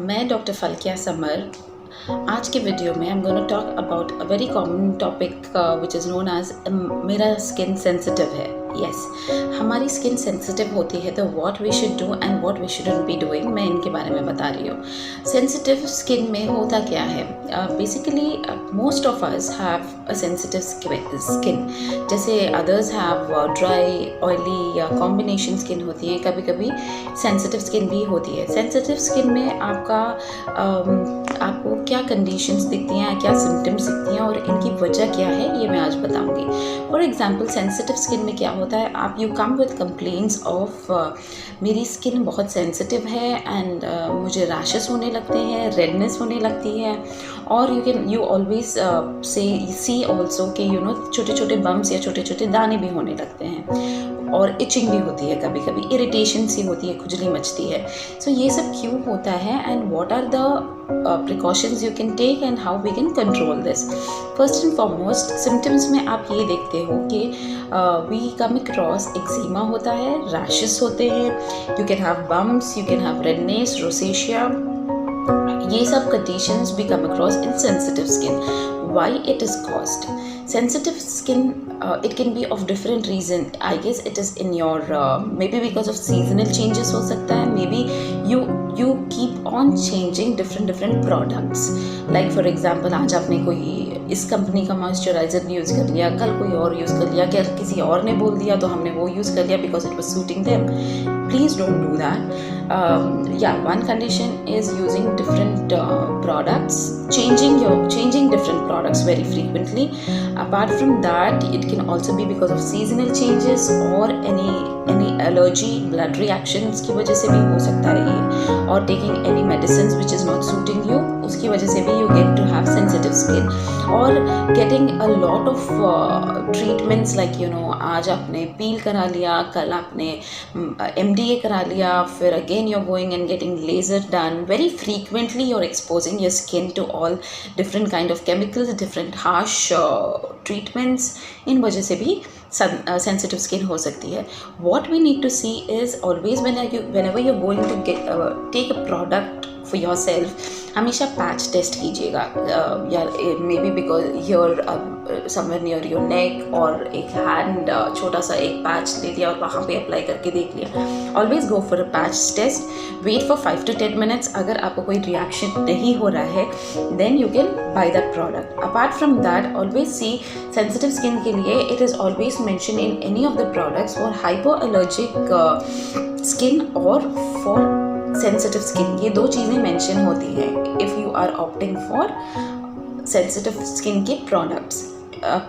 मैं doctor फल्किया summer. आज के वीडियो में I am gonna talk about a very common topic which is known as मेरा skin sensitive है। यस, हमारी स्किन सेंसिटिव होती है तो what we should do and what we shouldn't be doing, मैं इनके बारे में बता रही हूँ। सेंसिटिव स्किन में होता क्या है, basically most of us have a sensitive skin. जैसे अदर्स हैव ड्राई ऑयली या कॉम्बिनेशन स्किन होती है, कभी कभी सेंसिटिव स्किन भी होती है। सेंसिटिव स्किन में आपको क्या कंडीशंस दिखती हैं, क्या सिम्टम्स दिखती हैं और इनकी वजह क्या है, ये मैं आज बताऊंगी। फॉर एग्जांपल, सेंसिटिव स्किन में क्या होता है, आप you come with complaints of मेरी स्किन बहुत सेंसिटिव है एंड मुझे रैशेस होने लगते हैं, रेडनेस होने लगती है, और यू ऑलवेज सी ऑल्सो कि छोटे छोटे बम्स या छोटे छोटे दाने भी होने लगते हैं, और इचिंग भी होती है, कभी कभी इरिटेशन सी होती है, खुजली मचती है। सो ये सब क्यों होता है and what are the precautions you can take and how we can control this. First and foremost, symptoms में आप ये देखते हो कि we come across eczema होता है, rashes होते हैं, you can have bumps, you can have redness, rosacea. ये सब conditions we come across in sensitive skin. Why it is caused? Sensitive skin, it can be of different reason. I guess it is in your maybe because of seasonal changes हो सकता है, maybe you keep on changing different products. Like for example, आज आपने कोई इस company का moisturiser use कर लिया, कल कोई और यूज़ कर लिया, क्या किसी और ने बोल दिया तो हमने वो यूज़ कर लिया because it was suiting them. Please don't do that. One condition is using different products, changing different products very frequently. Apart from that, it can also be because of seasonal changes or any allergy, blood reactions की वजह से भी हो सकता है ये, और taking any medicines which is not suiting you, उसकी वजह से भी you get to have sensitive skin, और getting a lot of treatments like आज आपने peel करा लिया, कल आपने MDA करा लिया, फिर again you're going and getting laser done. Very frequently you're exposing your skin to all different kind of chemicals, different harsh treatments. इन वजह से भी sensitive skin हो सकती है. What we need to see is always whenever you're going to take a product for yourself, हमेशा patch test कीजिएगा, या may be because here somewhere near your neck, और एक हैंड छोटा सा एक पैच ले लिया और वहाँ पे अप्लाई करके देख लिया. Always go for a patch test, wait for 5 to 10 minutes. अगर आपको कोई रिएक्शन नहीं हो रहा है then you can buy that product. Apart from that, always see, sensitive skin के लिए it is always mention in any of the products for hypo allergic skin और फॉर सेंसिटिव स्किन. ये दो चीज़ें मेंशन होती हैं if you are opting for sensitive skin के प्रोडक्ट्स.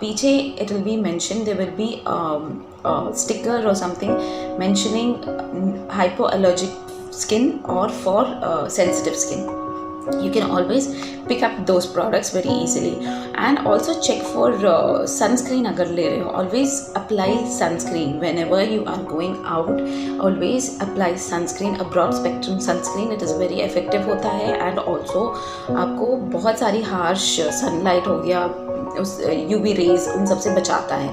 पीछे it will be mention, there will be sticker और something mentioning hypo allergic skin or for sensitive skin. You can always pick up those products very easily, and also check for sunscreen. अगर ले रहे हो, always apply sunscreen whenever you are going out. Always apply sunscreen, a broad spectrum sunscreen. It is very effective होता है, and also आपको बहुत सारी harsh sunlight हो गया, उस UV rays, उन सबसे बचाता है.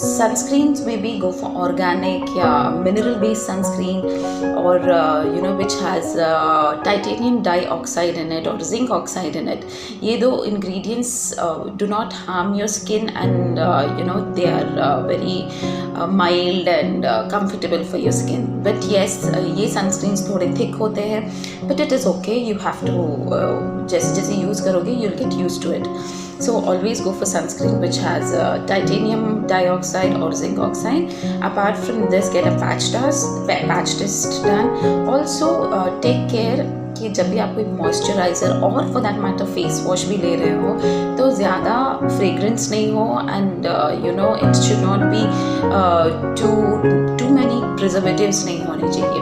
Sunscreens may be go for organic या mineral based sunscreen, or which has titanium dioxide in it or zinc oxide in it. ये दो ingredients do not harm your skin, and they are very mild and comfortable for your skin. But yes, ये sunscreens थोड़े thick होते हैं, but it is okay. You have to जैसे use करोगे you'll get used to it. So always go for sunscreen which has titanium dioxide or zinc oxide. Apart from this, get a patch test done. Also take care कि जब भी आप कोई moisturiser और for that matter face wash भी ले रहे हो तो ज़्यादा फ्रेग्रेंस नहीं हो, and it should not be too many preservatives नहीं होने चाहिए.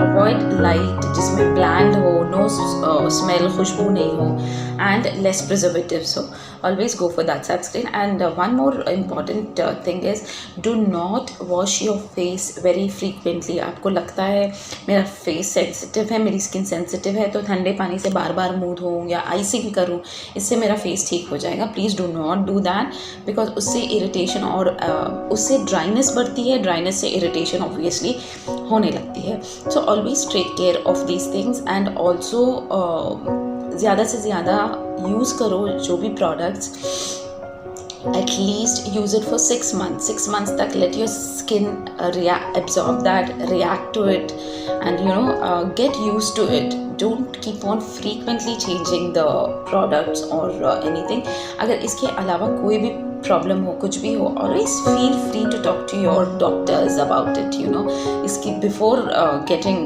अवॉइड लाइट जिसमें ब्लैंड हो, नो स्मेल, खुशबू नहीं हो, एंड लेस प्रिजर्वेटिव्स हो. Always go for that sunscreen. And one more important thing is, do not wash your face very frequently. आपको लगता है मेरा फेस सेंसिटिव है, मेरी स्किन सेंसिटिव है, तो ठंडे पानी से बार बार मुँह धोऊँ या आइसिंग करूँ, इससे मेरा फेस ठीक हो जाएगा. Please do not do that, because उससे इरिटेशन और उससे ड्राइनेस बढ़ती है. ड्राइनेस से इरिटेशन ऑब्वियसली होने लगती है. So always take care of these things and also ज़्यादा से ज़्यादा यूज़ करो जो भी products, at least use it for 6 months. 6 months तक let your skin absorb that, react to it, and get used to it. Don't keep on frequently changing the products or anything. अगर इसके अलावा कोई भी problem हो, कुछ भी हो, always feel free to talk to your doctors about it. इसकी before getting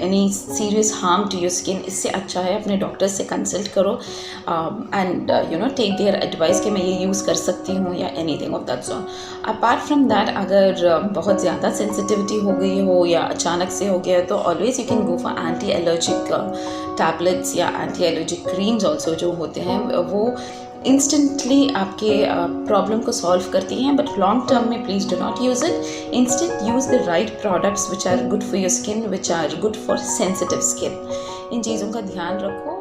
any serious harm to your skin, इससे अच्छा है अपने डॉक्टर से कंसल्ट करो एंड टेक देयर एडवाइस कि मैं ये यूज़ कर सकती हूँ या anything of that sort. Apart from that, अगर बहुत ज़्यादा सेंसिटिविटी हो गई हो या अचानक से हो गया तो always you can go for anti allergic tablets या एंटी एलर्जिक क्रीम्स ऑल्सो जो होते हैं, वो इंस्टेंटली आपके प्रॉब्लम को सॉल्व करती हैं. बट लॉन्ग टर्म में please do not use it. Instead use the right products which are good for your skin, which are good for sensitive skin. इन चीज़ों का ध्यान रखो.